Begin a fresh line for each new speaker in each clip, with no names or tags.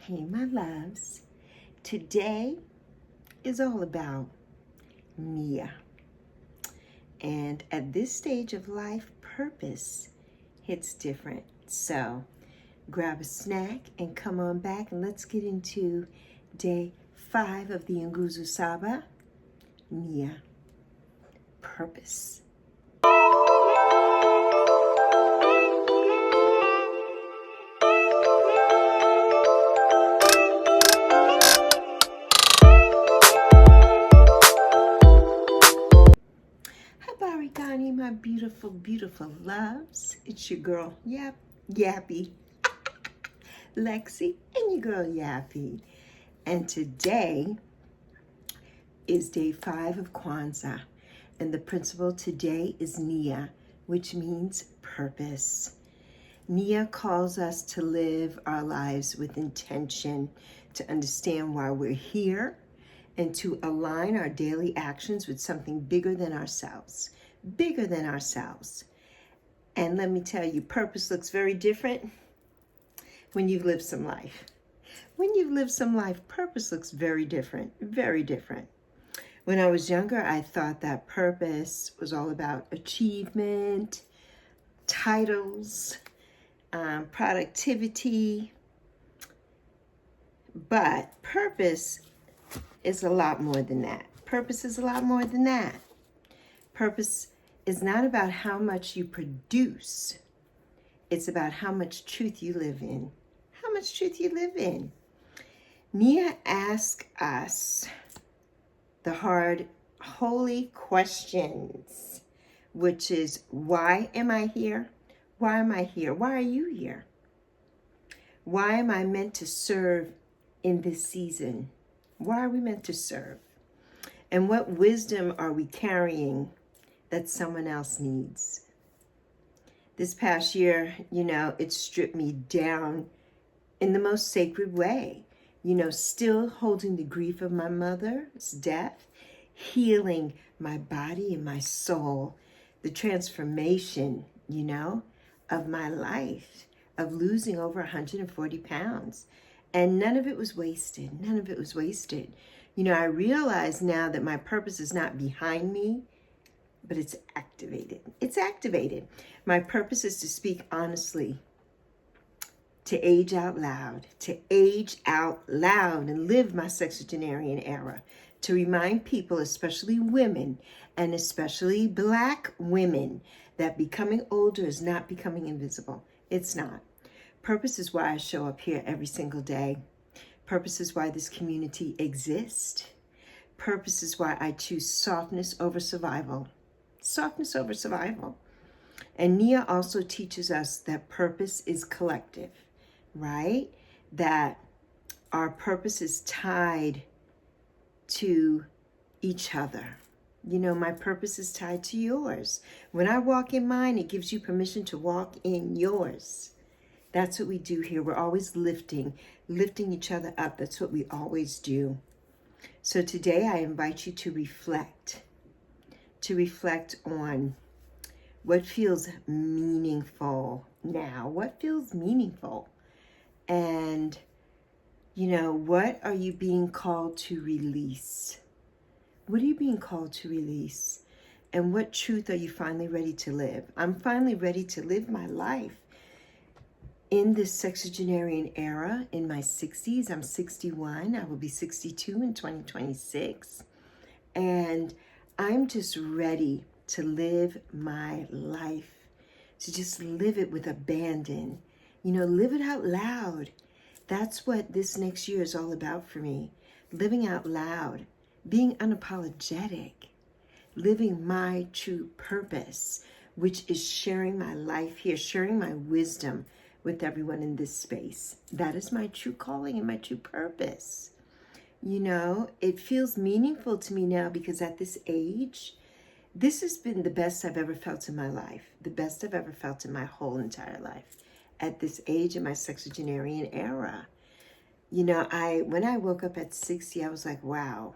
Hey, my loves. Today is all about Nia. And at this stage of life, purpose hits different. So grab a snack and come on back and let's get into day 5 of the Nguzo Saba, Nia, purpose. Habari Gani, my beautiful, beautiful loves. It's your girl, Yappy, Lexi, and your girl, Yappy. And today is day 5 of Kwanzaa. And the principle today is Nia, which means purpose. Nia calls us to live our lives with intention, to understand why we're here, and to align our daily actions with something bigger than ourselves. Bigger than ourselves. And let me tell you, purpose looks very different when you've lived some life. When you've lived some life, purpose looks very different, very different. When I was younger, I thought that purpose was all about achievement, titles, productivity. But purpose is a lot more than that. Purpose is a lot more than that. Purpose is not about how much you produce. It's about how much truth you live in. How much truth you live in. Nia asks us the hard, holy questions, which is, why am I here? Why am I here? Why are you here? Why am I meant to serve in this season? Why are we meant to serve? And what wisdom are we carrying that someone else needs? This past year, it stripped me down in the most sacred way. Still holding the grief of my mother's death, healing my body and my soul, the transformation, of my life, of losing over 140 pounds. And none of it was wasted. None of it was wasted. I realize now that my purpose is not behind me, but it's activated. It's activated. My purpose is to speak honestly, to age out loud, and live my sexagenarian era, to remind people, especially women, and especially Black women, that becoming older is not becoming invisible. It's not. Purpose is why I show up here every single day. Purpose is why this community exists. Purpose is why I choose softness over survival. Softness over survival. And Nia also teaches us that purpose is collective, right? That our purpose is tied to each other. My purpose is tied to yours. When I walk in mine, it gives you permission to walk in yours. That's what we do here. We're always lifting each other up. That's what we always do. So today I invite you to reflect on what feels meaningful now. What feels meaningful? And, what are you being called to release? What are you being called to release? And what truth are you finally ready to live? I'm finally ready to live my life in this sexagenarian era, in my 60s. I'm 61. I will be 62 in 2026. And I'm just ready to live my life, to just live it with abandon. Live it out loud. That's what this next year is all about for me. Living out loud, being unapologetic, living my true purpose, which is sharing my life here, sharing my wisdom with everyone in this space. That is my true calling and my true purpose. It feels meaningful to me now because at this age, this has been the best I've ever felt in my life, the best I've ever felt in my whole entire life. At this age in my sexagenarian era, when I woke up at 60, I was like, wow,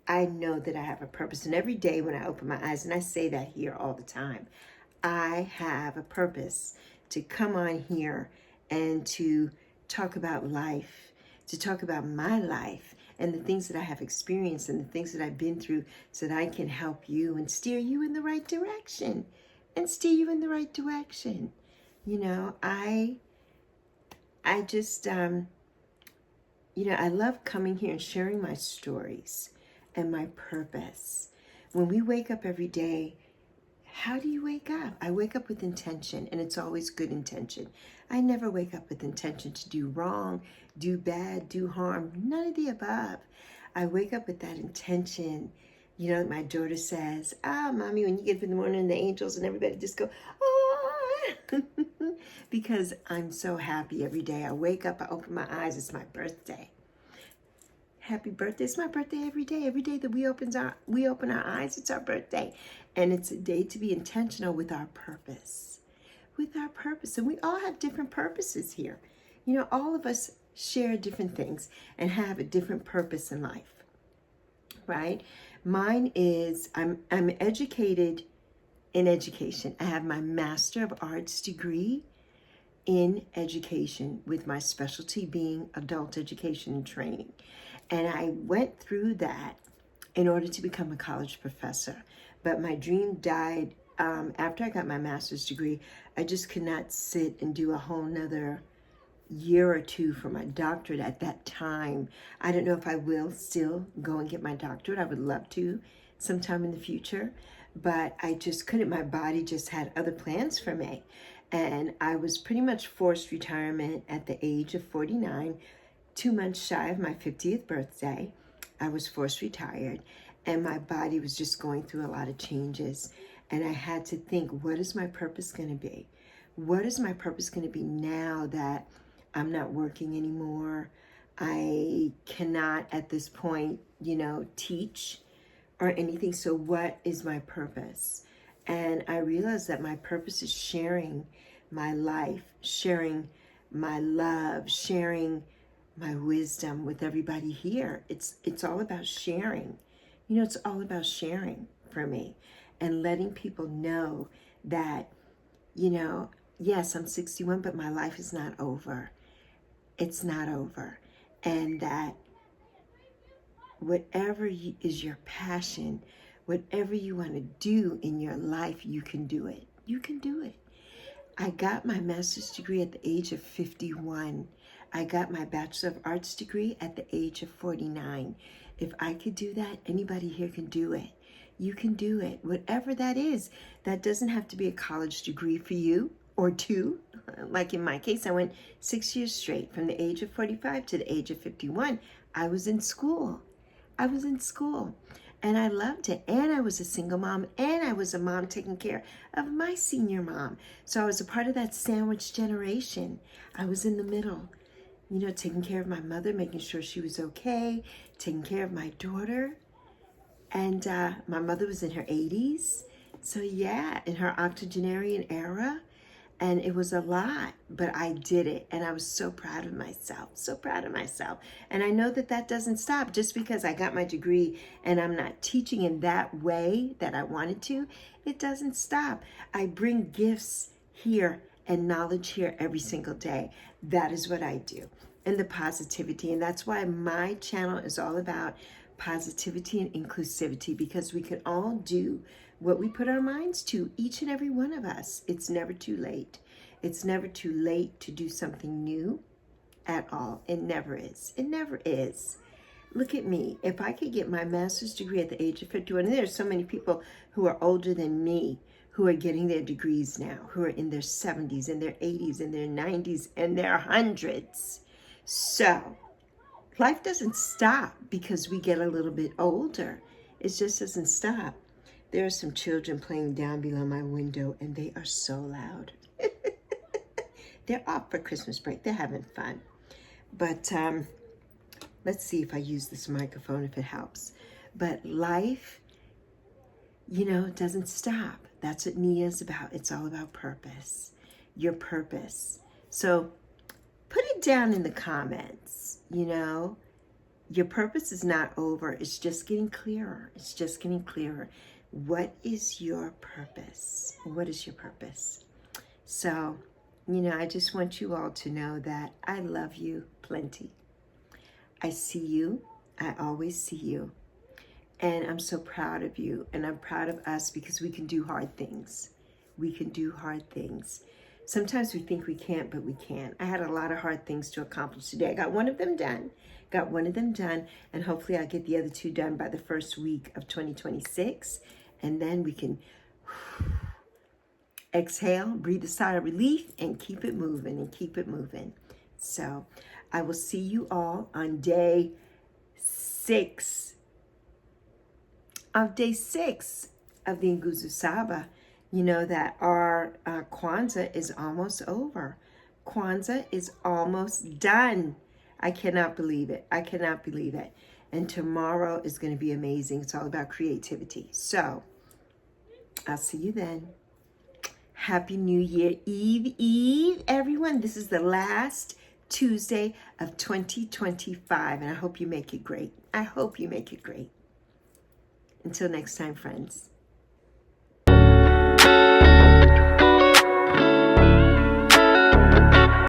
I know that I have a purpose. And every day when I open my eyes, and I say that here all the time, I have a purpose to come on here and to talk about life, to talk about my life and the things that I have experienced and the things that I've been through so that I can help you and steer you in the right direction. And steer you in the right direction. You know, I just, I love coming here and sharing my stories and my purpose. When we wake up every day, how do you wake up? I wake up with intention, and it's always good intention. I never wake up with intention to do wrong, do bad, do harm, none of the above. I wake up with that intention. You know, my daughter says, Mommy, when you get up in the morning, the angels and everybody just go, oh, because I'm so happy every day. I wake up, I open my eyes, it's my birthday. Happy birthday. It's my birthday every day. Every day that we open our eyes, it's our birthday. And it's a day to be intentional with our purpose. With our purpose. And we all have different purposes here. You know, all of us share different things and have a different purpose in life. Right? Mine is, I'm educated in education. I have my Master of Arts degree in education, with my specialty being adult education and training. And I went through that in order to become a college professor. But my dream died after I got my master's degree. I just could not sit and do a whole nother year or two for my doctorate at that time. I don't know if I will still go and get my doctorate. I would love to sometime in the future. But I just couldn't. My body just had other plans for me. And I was pretty much forced retirement at the age of 49, 2 months shy of my 50th birthday. I was forced retired, and my body was just going through a lot of changes. And I had to think, what is my purpose going to be? What is my purpose going to be now that I'm not working anymore? I cannot at this point, teach or anything. So what is my purpose? And I realized that my purpose is sharing my life, sharing my love, sharing my wisdom with everybody here. It's all about sharing. It's all about sharing for me and letting people know that, yes, I'm 61, but my life is not over. It's not over. And that whatever is your passion, whatever you want to do in your life, you can do it. You can do it. I got my master's degree at the age of 51. I got my Bachelor of Arts degree at the age of 49. If I could do that, anybody here can do it. You can do it. Whatever that is, that doesn't have to be a college degree for you or two. Like in my case, I went 6 years straight from the age of 45 to the age of 51. I was in school. And I loved it. And I was a single mom. And I was a mom taking care of my senior mom. So I was a part of that sandwich generation. I was in the middle, taking care of my mother, making sure she was okay, taking care of my daughter. And my mother was in her 80s. So yeah, in her octogenarian era. And it was a lot, but I did it. And I was so proud of myself, And I know that doesn't stop. Just because I got my degree and I'm not teaching in that way that I wanted to, it doesn't stop. I bring gifts here and knowledge here every single day. That is what I do. And the positivity. And that's why my channel is all about positivity and inclusivity, because we can all do what we put our minds to, each and every one of us. It's never too late. It's never too late to do something new at all. It never is. It never is. Look at me. If I could get my master's degree at the age of 51, and there are so many people who are older than me who are getting their degrees now, who are in their 70s and their 80s and their 90s and their hundreds. So life doesn't stop because we get a little bit older. It just doesn't stop. There are some children playing down below my window, and they are so loud. They're off for Christmas break. They're having fun. But let's see if I use this microphone, if it helps. But life, doesn't stop. That's what NIA is about. It's all about purpose. Your purpose. So put it down in the comments, Your purpose is not over. It's just getting clearer. It's just getting clearer. What is your purpose? What is your purpose? So I just want you all to know that I love you plenty. I see you. I always see you. And I'm so proud of you. And I'm proud of us because we can do hard things. We can do hard things. Sometimes we think we can't, but we can. I had a lot of hard things to accomplish today. I got one of them done. And hopefully I'll get the other two done by the first week of 2026. And then we can exhale, breathe a sigh of relief, and keep it moving. So I will see you all on day 6 of the Nguzo Saba. You know that our Kwanzaa is almost over. Kwanzaa is almost done. I cannot believe it. And tomorrow is going to be amazing. It's all about creativity. So I'll see you then. Happy New Year Eve, everyone. This is the last Tuesday of 2025, and I hope you make it great. Until next time, friends.